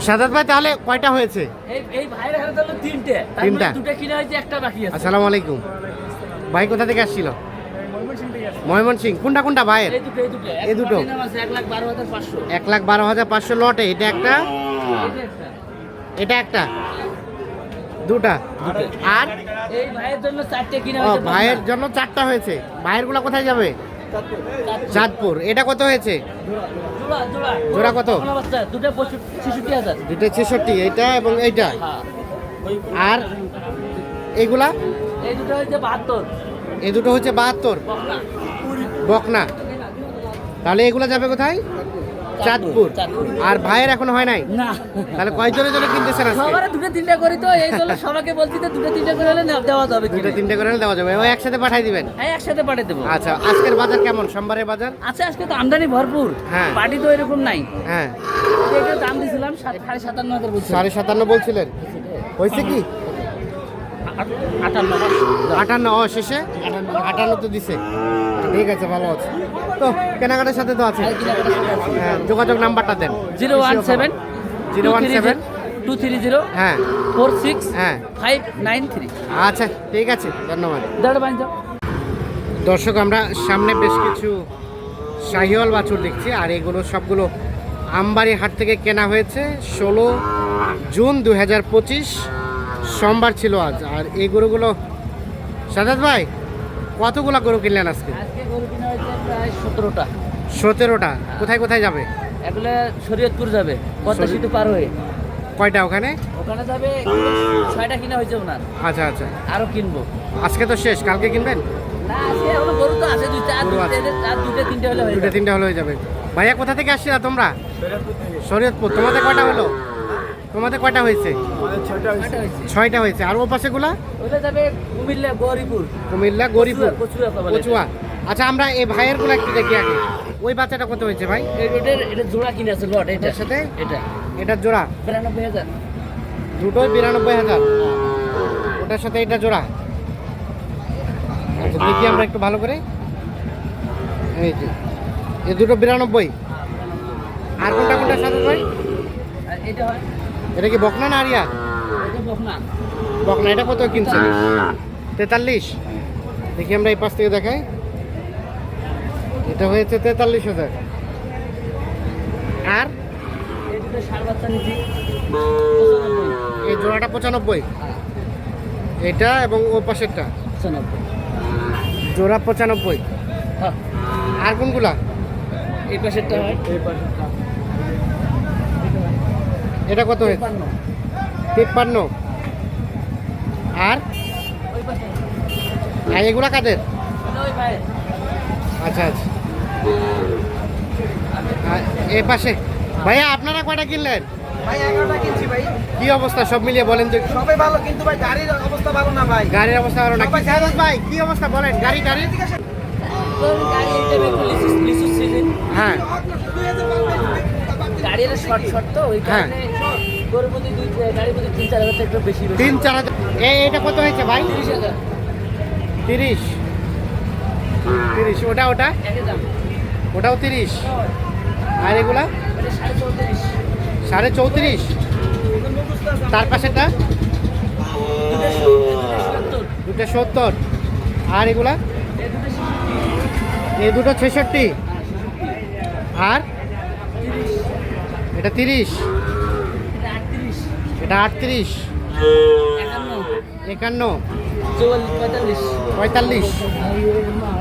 সাদাত ভাই তাহলে কয়টা হয়েছে? এই ভাইয়ের হাতে হলো তিনটে, তিনটা? দুটো কিনা হয়েছে, একটা বাকি আছে। আসসালামু আলাইকুম ভাই, কোথা থেকে আসছিল? ময়মনসিং। কোনটা কোনটা ভাইয়ের? এই দুটো 1,12,500। 1,12,500 লটে। এটা একটা, এটা একটা, দুটা। আর এই ভাইয়ের জন্য চারটে কিনা ও হয়েছে। ভাইয়ের জন্য 4টা হয়েছে। ভাইয়ের গুলা কোথায় যাবে? চাঁদপুর। এটা কত হয়েছে? জোড়া কত? দুটো 66,000। দুটো 66, এইটা এবং এইটা। আর এইগুলা? এই দুটো হচ্ছে 72। এই দুটো হচ্ছে 72 বকনা। তাহলে এগুলা যাবে কোথায়? চাঁদপুর। আর ভাইয়ের এখনো হয় নাই? না। তাহলে কয়জনের জন্য কিনতেছেন আজকে? সবার দুটো তিনটা করি তো, এই জন্য সবাইকে বলছি তো দুটো তিনটা করে হলে দেওয়া যাবে। দুটো তিনটে করে দেওয়া যাবে। ওই একসাথে পাঠাই দিবেন? হ্যাঁ, একসাথে পাঠিয়ে দেবো। আচ্ছা, আজকের বাজার কেমন? সোমবারের বাজার আচ্ছা, আজকে তো আমদানি ভরপুর। হ্যাঁ। পার্টি তো এরকম নাই। হ্যাঁ, এটা দাম দিয়েছিলাম 57,500 বলছি। 57.5 বলছিলেন। হয়েছে কি? 58। ও শেষে 58 তো দিছে। ঠিক আছে, ভালো আছে তো। কেনাকাটার সাথে তো আছে। হ্যাঁ, যোগাযোগ নাম্বারটা দেন। 017 017 230 হ্যাঁ 46 হ্যাঁ 593। আচ্ছা, ঠিক আছে, ধন্যবাদ। দাঁড়া বাইন যাও। দর্শক, আমরা সামনে বেশ কিছু শাহিওয়াল বাছুর দেখছি, আর এগুলো সবগুলো আমবাড়ি হাট থেকে কেনা হয়েছে। 16 জুন 2025 সোমবার ছিল আজ। আর এই গরুগুলো, সাদাত ভাই কতগুলা গরু কিনলেন আজকে? আজকে গরু কিনা হয়েছে প্রায় 17টা। 17টা। কোথায় কোথায় যাবে? এগুলো শরীয়তপুর যাবে, পদ্মা সেতু পার হয়ে। কয়টা ওখানে? ওখানে যাবে 6টা কিনা হয়েছে ওনার। আচ্ছা আচ্ছা, আরো কিনবো। আজকে তো শেষ, কালকে কিনবেন? না, আজকে এখনো গরু তো আছে দুইটা, আর গরু আছে। দুটো তিনটে হলে হয়ে দুটো যাবে। তিনটা হলে হয়ে যাবে। ভাইয়া কোথা থেকে আসছিলা তোমরা? শরীয়তপুর। তোমাদের কয়টা হলো? তোমাদের কয়টা হয়েছে? 6টা হয়েছে। আর ও পাশেগুলা? ওইটা যাবে কুমিল্লা গৌরীপুর। কুমিল্লা গরিপুর, কচুয়া বলে। কচুয়া। আচ্ছা, আমরা এই ভাইয়ের গুলা একটু দেখি আগে। ওই বাচ্চাটা কত হয়েছে ভাই? এটা জোড়া কিনে আছে লট। এটার সাথে এটা এটার জোড়া 92,000। দুটোই 92,000। ওটার সাথে এটা জোড়া। আচ্ছা, দেখি আমরা একটু ভালো করে। এই যে এই দুটো 92। আর কোনটা কোনটা সাথে ভাই? আর এটা হয়, এটা কি বকনা না আরিয়া? এটা বকনা। বকনা। এটা কত কিনছে? 43। দেখি আমরা এই পাশ থেকে দেখাই। এটা হয়েছে 43,000। আর এই দুটো ষাঁড় বাচ্চা নিচ্ছি এই জোড়াটা 95। এটা এবং ও পাশেরটা 95। জোড়া 95। হ্যাঁ, আর কোনগুলা? এই পাশেরটা হয়, এই পাশেরটা এটা কত হয়েছে? 53। আর ওই পাশে আর এগুলা কাদের? ওই ভাই। আচ্ছা আচ্ছা, আর এ পাশে ভাইয়া আপনারা কয়টা কিনলেন? ভাই 11টা কিনছি ভাই। কি অবস্থা সব মিলিয়ে বলেন তো একটু। সবাই ভালো, কিন্তু ভাই গাড়ির অবস্থা ভালো না ভাই। গাড়ির অবস্থা ভালো না। সবাই- সাদাত ভাই কি অবস্থা বলেন? গাড়ি গাড়ি এটা একটু লিচু সিজন। হ্যাঁ গাড়ি এর শর্ট শর্ট তো ওই হ্যাঁ। কারণে গরুর মধ্যে গাড়ির মধ্যে 3-4 হাজার একটু বেশি বেশি। 3-4 এটা কত হয়েছে ভাই? 30,000 30। ওটা ওটা একই দাম। ওটাও 30। আর এগুলা এটা 34.5। 34.5। তার পাশেরটা দুটো 70। আর এগুলা এই দুটো 66। আর এটা 30। এটা 38। 51। 45।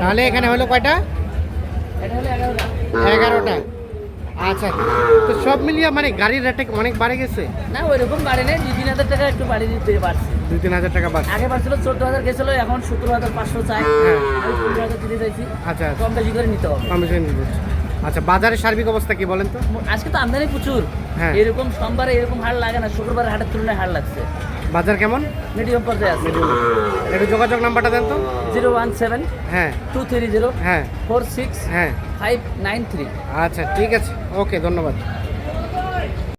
তাহলে এখানে হলো কয়টা? 11টা। আচ্ছা, তো সব মিলিয়ে মানে গাড়ির রেটটা অনেক বাড়ে গেছে। না, ওইরকম বাড়ি নেই, 2-3 হাজার টাকা একটু বাড়ি দিতে পারছে। 2-3 হাজার টাকা বাড়ছে। আগে বাড়ছিল 14,000 গেছিল, এখন 17,500 চাই। হ্যাঁ। আমি 15,000 দিতে চাইছি। আচ্ছা আচ্ছা, কম বেশি করে নিতে হবে। কমিশন দিতে হচ্ছে। আচ্ছা, বাজারের সার্বিক অবস্থা কি বলেন তো? আজকে তো আমদানি প্রচুর। হ্যাঁ। এরকম সোমবারে এরকম হাট লাগে না, শুক্রবারে হাটের তুলনায় হাট লাগছে। বাজার কেমন? মিডিয়াম পর্যায়ে আছে। একটু যোগাযোগ নাম্বারটা দেন তো। 017 হ্যাঁ 230 হ্যাঁ 46 হ্যাঁ 593। আচ্ছা, ঠিক আছে, ওকে, ধন্যবাদ।